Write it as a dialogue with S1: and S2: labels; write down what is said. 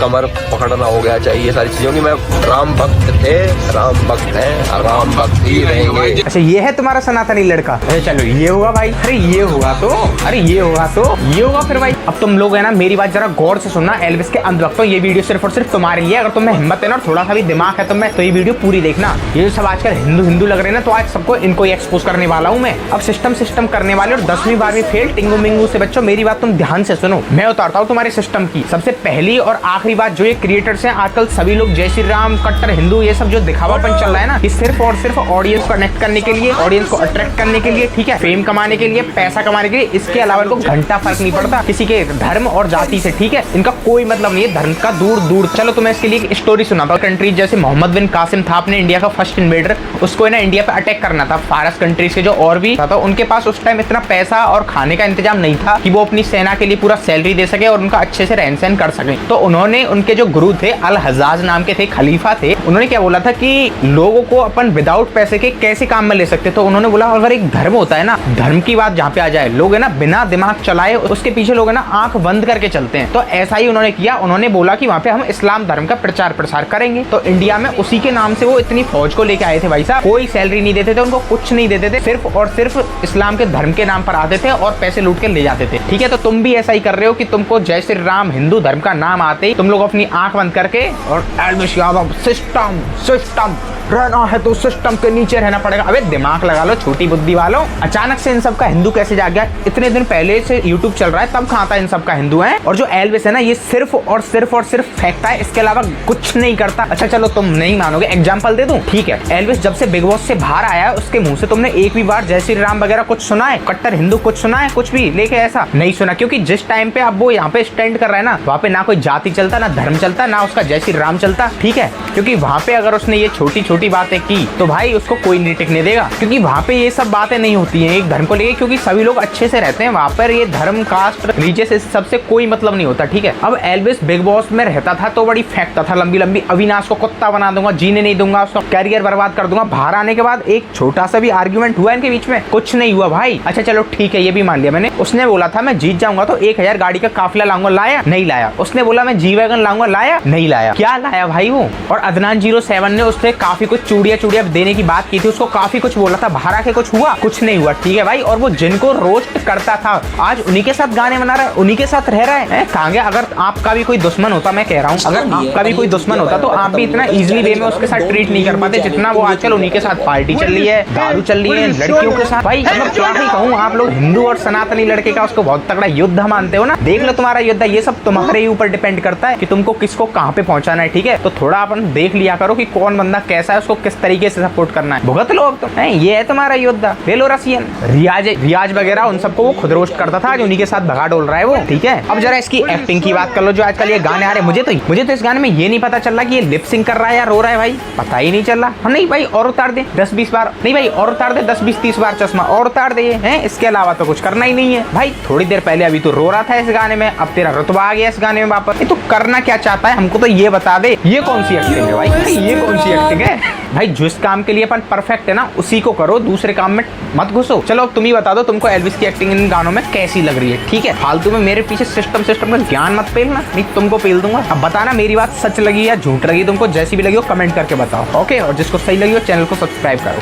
S1: कमर पकड़ना हो गया चाहिए, ये सारी चीजों की। मैं राम भक्त थे, राम भक्त हैं, राम भक्त ही रहेंगे।
S2: अच्छा ये है तुम्हारा सनातनी लड़का? अरे चलो ये होगा भाई, अरे ये होगा तो, अरे ये होगा तो ये होगा फिर भाई। अब तुम लोग है ना मेरी बात जरा गौर से सुनना एल्विस के अंधभक्तों, ये वीडियो सिर्फ और सिर्फ तुम्हारे लिए। अगर तुम्हें हिम्मत है ना, थोड़ा सा भी दिमाग है तुम्हें, तो ये वीडियो पूरी देखना। ये जो सब आजकल हिंदू हिंदू लग रहे हैं ना, तो आज सबको इनको ही एक्सपोज करने वाला हूँ मैं। अब सिस्टम करने वाले और 10वीं 12वीं फेल टिंगू मिंगू से बच्चों, मेरी बात तुम ध्यान से सुनो। मैं उतारता हूँ तुम्हारे सिस्टम की सबसे पहली और आखिरी बात। जो ये क्रिएटर्स हैं आजकल सभी लोग जय श्री राम, कट्टर हिंदू, ये सब जो दिखावापन चल रहा है ना, ये सिर्फ और सिर्फ ऑडियंस को कनेक्ट करने के लिए, ऑडियंस को अट्रैक्ट करने के लिए, ठीक है, फेम कमाने के लिए, पैसा कमाने के लिए। इसके अलावा इनको घंटा फर्क नहीं पड़ता किसी के धर्म और जाति से, ठीक है। इनका कोई मतलब नहीं है धर्म का, दूर दूर। चलो तुम्हें इसके लिए एक स्टोरी सुनाता हूं। कंट्रीज जैसे मोहम्मद बिन कासिम था अपने इंडिया का फर्स्ट इन्वेडर, उसको ना इंडिया पे अटैक करना था। फारस कंट्रीज के जो और भी था, तो उनके पास उस टाइम इतना पैसा और खाने का इंतजाम नहीं था कि वो अपनी सेना के लिए पूरा सैलरी दे सके और उनका अच्छे से रहन सहन कर सके। तो उन्होंने, उनके जो गुरु थे, अल हज्जाज नाम के थे, खलीफा थे, उन्होंने क्या बोला था कि लोगों को अपन विदाउट पैसे के कैसे काम में ले सकते। तो उन्होंने बोला अगर एक धर्म होता है ना, धर्म की बात जहाँ पे आ जाए, लोग है ना बिना दिमाग चलाए उसके पीछे लोग है ना आंख बंद करके चलते हैं। तो ऐसा ही उन्होंने किया। उन्होंने बोला कि वहाँ पे हम इस्लाम धर्म का प्रचार प्रसार करेंगे। तो इंडिया में उसी के नाम से वो इतनी फौज को लेके आए थे भाई साहब। कोई सैलरी नहीं देते थे उनको, कुछ नहीं देते थे, सिर्फ और सिर्फ इस्लाम के धर्म के नाम पर आते थे और पैसे लूट के ले जाते थे, ठीक है। तो तुम भी ऐसा ही कर रहे हो कि तुमको जय श्री राम हिंदू धर्म का नाम आते ही तुम लोग अपनी आंख बंद करके और एल्विस यादव सिस्टम सिस्टम रहना है तो सिस्टम के नीचे रहना पड़ेगा। अबे दिमाग लगा लो छोटी बुद्धि वालों। अचानक से इन सब का हिंदू कैसे जाग गया? इतने दिन पहले से यूट्यूब चल रहा है, तब कहाँ था इन सब का हिंदू है। और जो एल्विस है ना, ये सिर्फ और सिर्फ फेंकता है, इसके अलावा कुछ नहीं करता। अच्छा चलो तुम नहीं मानोगे, एग्जाम्पल दे दूं, ठीक है। एल्विस जब से बिग बॉस से बाहर आया है, उसके मुंह से तुमने एक भी बार जय श्री राम वगैरह कुछ सुना है? कट्टर हिंदू कुछ सुना है? कुछ भी लेके ऐसा नहीं सुना, क्योंकि जिस टाइम पे अब वो यहाँ पे स्टैंड कर रहा है ना, वहाँ पे ना कोई जाति चलता, ना धर्म चलता, ना उसका जय श्री राम चलता, ठीक है। क्योंकि वहाँ पे अगर उसने ये छोटी छोटी बातें की तो भाई उसको कोई नहीं टिकने देगा, क्योंकि वहाँ पे ये सब बातें नहीं होती हैं एक धर्म को लेके, क्योंकि सभी लोग अच्छे से रहते हैं वहाँ पर। ये धर्म, कास्ट, रिलीजियस, इस सबसे कोई मतलब नहीं होता, ठीक है। अब एल्विस बिग बॉस में रहता था तो बड़ी फेंकता था लंबी लंबी, अविनाश को कुत्ता बना दूंगा, जीने नहीं दूंगा, उसका कैरियर बर्बाद कर दूंगा। बाहर आने के बाद एक छोटा सा भी आर्ग्यूमेंट हुआ इनके बीच में? कुछ नहीं हुआ भाई। अच्छा चलो ठीक है, ये भी मान लिया मैंने। उसने बोला था मैं जीत जाऊंगा तो 1000 गाड़ी का काफिला लाऊंगा, लाया? नहीं लाया। उसने बोला मैं जी वैगन लाऊंगा, लाया? नहीं लाया। क्या लाया भाई वो? और अदनान 07 ने उससे काफी कुछ चूड़िया देने की बात की थी, उसको काफी कुछ बोला था, बाहर आके कुछ हुआ? कुछ नहीं हुआ, ठीक है भाई। और वो जिनको रोस्ट करता था आज उन्हीं के साथ गाने बना रहा है, उन्हीं के साथ रह रहा है। कहाँ गया? अगर आपका भी कोई दुश्मन होता, मैं कह रहा हूँ, अगर आपका भी कोई दुश्मन होता तो आप भी इतना इजीली वे में उसके साथ ट्रीट नहीं कर पाते जितना वो आजकल उन्हीं के साथ पार्टी चल रही है, दारू चल रही है लड़कियों के साथ। भाई मतलब क्या ही कहूँ, आप लोग हिंदू और सनातनी लड़के का उसको बहुत तगड़ा युद्ध मानते हो ना। देख लो तुम्हारा युद्ध, ये सब तुम्हारे ही ऊपर डिपेंड करता है कि तुमको किसको कहाँ पे पहुंचाना है, ठीक है। तो थोड़ा अपन देख लिया करो कि कौन बंदा कैसा है, उसको किस तरीके से सपोर्ट करना है। भुगत लो अब तो, ये है तुम्हारा योद्धा। ले लो रसियन रियाज वगैरह, उन सबको वो खुद रोस्ट करता था, आज उन्हीं के साथ भगा डोल रहा है वो, ठीक है। अब जरा इसकी एक्टिंग की बात कर लो। जो आजकल ये गाने आ रहे हैं, मुझे तो इस गाने में ये नहीं पता चल रहा कि ये लिप सिंक कर रहा है या रो रहा है भाई, पता ही नहीं चल रहा। हम नहीं भाई और उतार दे 10-20 बार, नहीं भाई और उतार दे 10-20-30 बार चश्मा और उतार दे हैं, इसके अलावा तो कुछ करना ही नहीं है भाई। थोड़ी देर पहले अभी तो रो रहा था इस गाने में, अब तेरा रुतबा आ गया इस गाने में वापस। तो करना क्या चाहता है हमको तो ये बता दे। ये कौन सी एक्टिंग है भाई, ये कौन सी एक्टिंग है भाई? जिस काम के लिए अपन परफेक्ट है ना, उसी को करो, दूसरे काम में मत घुसो। चलो तुम ही बता दो तुमको एल्विस की एक्टिंग इन गानों में कैसी लग रही है, ठीक है। फालतू में मेरे पीछे सिस्टम का ज्ञान मत पेलना, नहीं तुमको पेल दूंगा। अब बताना मेरी बात सच लगी या झूठ लगी, तुमको जैसी भी लगी हो कमेंट करके बताओ, ओके। और जिसको सही लगी हो चैनल को सब्सक्राइब करो।